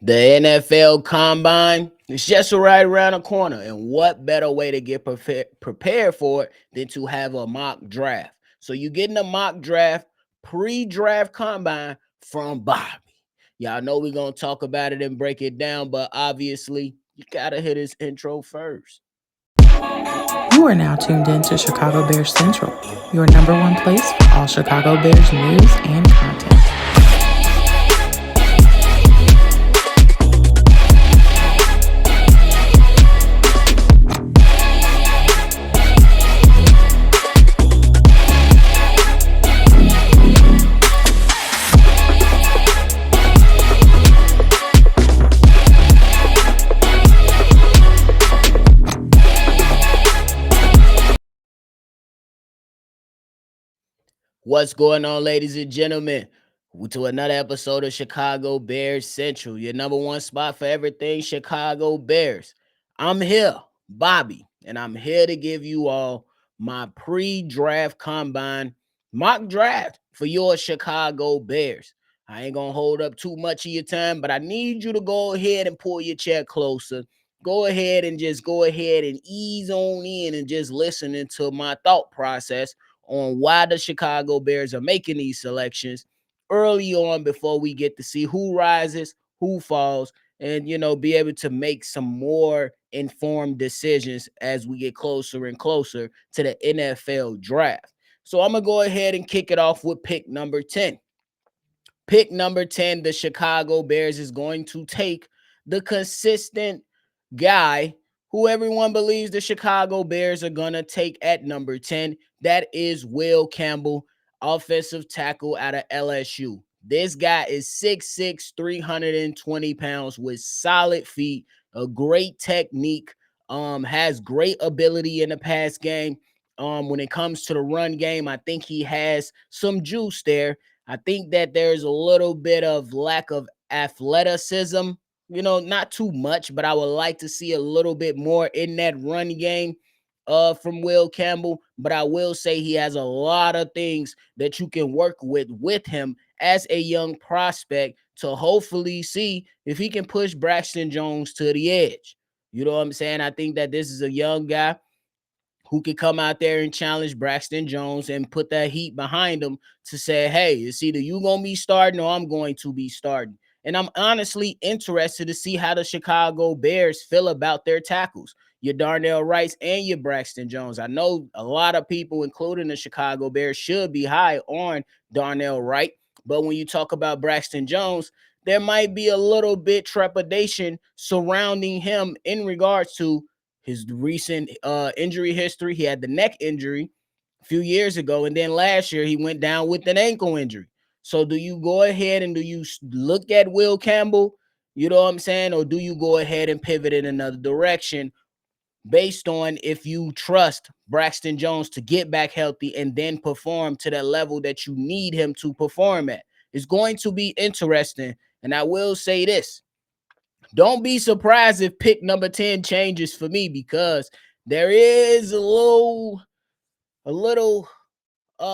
The NFL Combine is just right around the corner, and what better way to get prepared for it than to have a mock draft? So you're getting a mock draft, pre-draft combine from Bobby. Y'all know we're gonna talk about it and break it down, but obviously you gotta hit his intro first. You are now tuned in to Chicago Bears Central, your number one place for all Chicago Bears news and content. What's going on, ladies and gentlemen? To another episode of Chicago Bears Central, your number one spot for everything Chicago Bears. I'm here, Bobby, and I'm here to give you all my pre-draft combine mock draft for your Chicago Bears. I ain't gonna hold up too much of your time, but I need you to go ahead and pull your chair closer. Go ahead and ease on in and just listen into my thought process on why the Chicago Bears are making these selections early on before we get to see who rises, who falls, and be able to make some more informed decisions as we get closer and closer to the NFL draft. So I'm gonna go ahead and kick it off with pick number 10. Pick number 10, the Chicago Bears is going to take the consistent guy who everyone believes the Chicago Bears are going to take at number 10. That is Will Campbell, offensive tackle out of LSU. This guy is 6'6", 320 pounds with solid feet, a great technique, has great ability in the pass game. When it comes to the run game, I think he has some juice there. I think that there's a little bit of lack of athleticism, not too much, but I would like to see a little bit more in that run game from Will Campbell. But I will say he has a lot of things that you can work with him as a young prospect to hopefully see if he can push Braxton Jones to the edge. You know what I'm saying? I think that this is a young guy who could come out there and challenge Braxton Jones and put that heat behind him to say, hey, it's either you going to be starting or I'm going to be starting. And I'm honestly interested to see how the Chicago Bears feel about their tackles, your Darnell Rice and your Braxton Jones. I know a lot of people, including the Chicago Bears, should be high on Darnell Wright. But when you talk about Braxton Jones, there might be a little bit trepidation surrounding him in regards to his recent injury history. He had the neck injury a few years ago, and then last year he went down with an ankle injury. So do you go ahead and do you look at Will Campbell, you know what I'm saying, or do you go ahead and pivot in another direction based on if you trust Braxton Jones to get back healthy and then perform to the level that you need him to perform at? It's going to be interesting, and I will say this. Don't be surprised if pick number 10 changes for me, because there is a little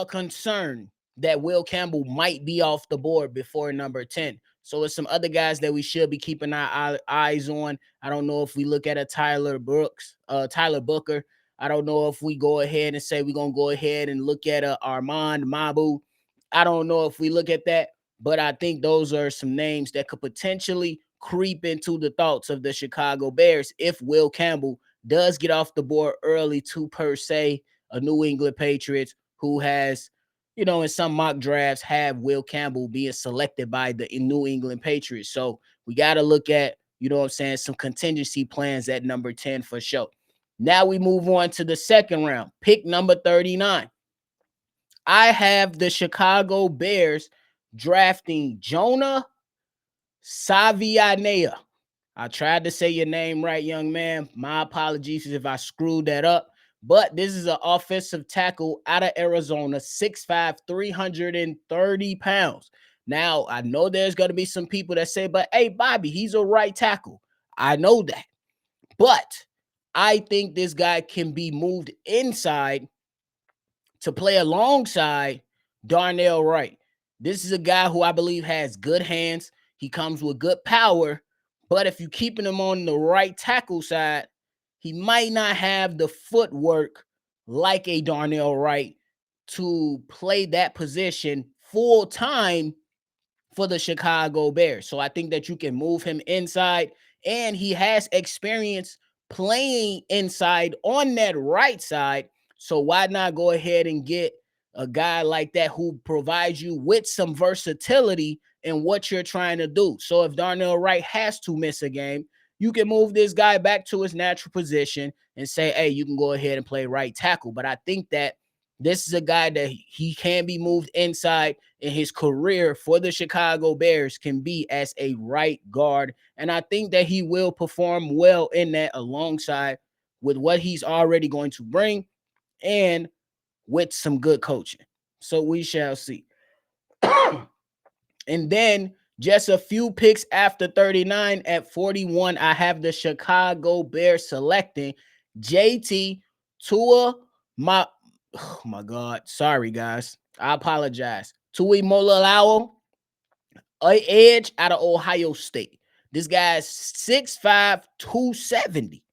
concern that Will Campbell might be off the board before number 10. So it's some other guys that we should be keeping our eyes on. I don't know if we look at a Tyler Booker. I don't know if we go ahead and say we're going to go ahead and look at Armand Mabu. I don't know if we look at that, but I think those are some names that could potentially creep into the thoughts of the Chicago Bears if Will Campbell does get off the board early to, per se, a New England Patriots who has, in some mock drafts have Will Campbell being selected by the New England Patriots. So we got to look at, some contingency plans at number 10 for sure. Now we move on to the second round, pick number 39. I have the Chicago Bears drafting Jonah Savino. I tried to say your name right, young man. My apologies if I screwed that up. But this is an offensive tackle out of Arizona, 6'5", 330 pounds. Now, I know there's going to be some people that say, but hey, Bobby, he's a right tackle. I know that. But I think this guy can be moved inside to play alongside Darnell Wright. This is a guy who I believe has good hands. He comes with good power. But if you keeping him on the right tackle side, he might not have the footwork like a Darnell Wright to play that position full time for the Chicago Bears. So I think that you can move him inside, and he has experience playing inside on that right side. So why not go ahead and get a guy like that who provides you with some versatility in what you're trying to do? So if Darnell Wright has to miss a game, you can move this guy back to his natural position and say, hey, you can go ahead and play right tackle. But I think that this is a guy that he can be moved inside, in his career for the Chicago Bears can be as a right guard. And I think that he will perform well in that alongside with what he's already going to bring and with some good coaching. So we shall see. And then just a few picks after 39 at 41, I have the Chicago Bears selecting JT Tua. Oh my God. Sorry, guys. I apologize. Tuimoloau, a edge out of Ohio State. This guy's 6'5", 270.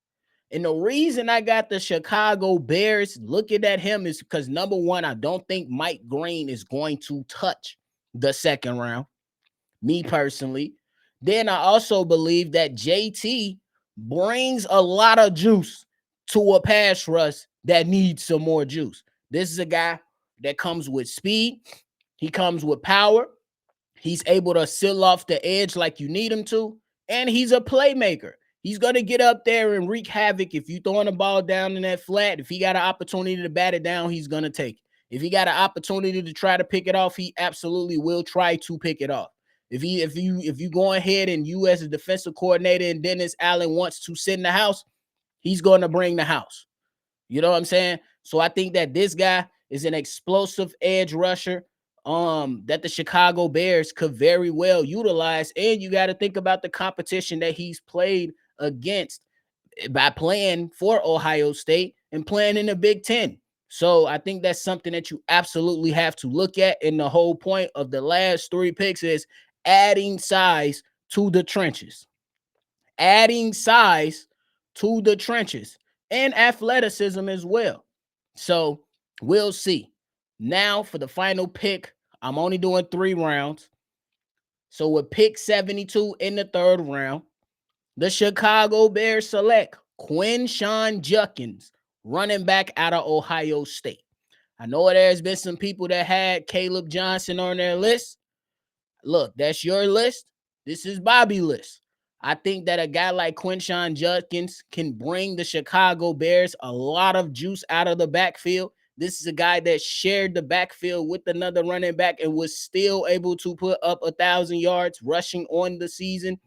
And the reason I got the Chicago Bears looking at him is because, number one, I don't think Mike Green is going to touch the second round, me personally. Then I also believe that JT brings a lot of juice to a pass rush that needs some more juice. This is a guy that comes with speed. He comes with power. He's able to seal off the edge like you need him to. And he's a playmaker. He's going to get up there and wreak havoc. If you throwing the ball down in that flat, if he got an opportunity to bat it down, he's going to take it. If he got an opportunity to try to pick it off, he absolutely will try to pick it off. If you go ahead and you as a defensive coordinator and Dennis Allen wants to sit in the house, he's going to bring the house. You know what I'm saying? So I think that this guy is an explosive edge rusher that the Chicago Bears could very well utilize. And you got to think about the competition that he's played against by playing for Ohio State and playing in the Big Ten. So I think that's something that you absolutely have to look at. And the whole point of the last three picks is adding size to the trenches. Adding size to the trenches and athleticism as well. So we'll see. Now for the final pick, I'm only doing 3 rounds. So with pick 72 in the 3rd round, the Chicago Bears select Quinshon Judkins, running back out of Ohio State. I know there's been some people that had Caleb Johnson on their list. Look, that's your list. This is Bobby's list. I think that a guy like Quinshon Judkins can bring the Chicago Bears a lot of juice out of the backfield. This is a guy that shared the backfield with another running back and was still able to put up 1,000 yards rushing on the season,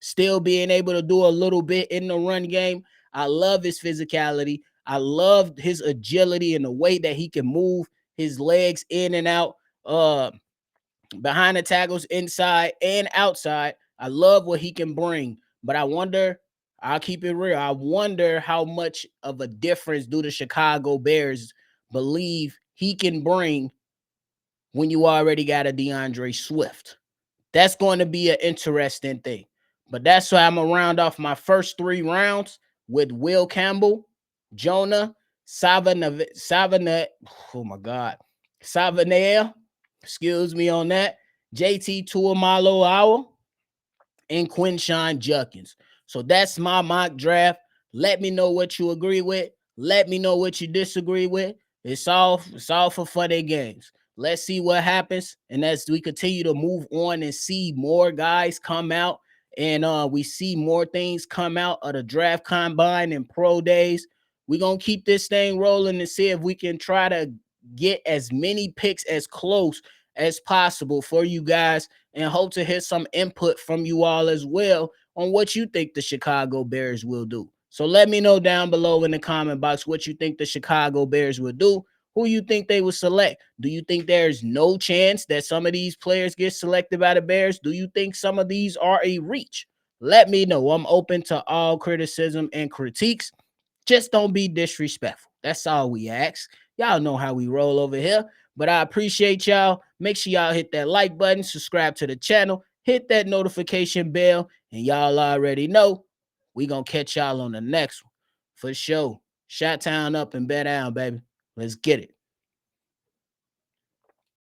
still being able to do a little bit in the run game. I love his physicality. I love his agility and the way that he can move his legs in and out. Behind the tackles, inside and outside. I love what he can bring, but I wonder, I'll keep it real, I wonder how much of a difference do the Chicago Bears believe he can bring when you already got a DeAndre Swift. That's going to be an interesting thing. But that's why I'm going to round off my first 3 rounds with Will Campbell, Jonah, Savino, oh my God, Savino, excuse me on that, JT Tuimoloau, and Quinshon Judkins. So that's my mock draft. Let me know what you agree with. Let me know what you disagree with. It's all for fun and games. Let's see what happens. And as we continue to move on and see more guys come out and we see more things come out of the draft combine and pro days, we're going to keep this thing rolling and see if we can try to get as many picks as close as possible for you guys and hope to hear some input from you all as well on what you think the Chicago Bears will do. So let me know down below in the comment box what you think the Chicago Bears will do, who you think they will select. Do you think there's no chance that some of these players get selected by the Bears? Do you think some of these are a reach? Let me know. I'm open to all criticism and critiques. Just don't be disrespectful. That's all we ask. Y'all know how we roll over here. But I appreciate y'all. Make sure y'all hit that like button, subscribe to the channel, hit that notification bell, and y'all already know we gonna catch y'all on the next one for sure. Shot town up and bet down, baby. Let's get it.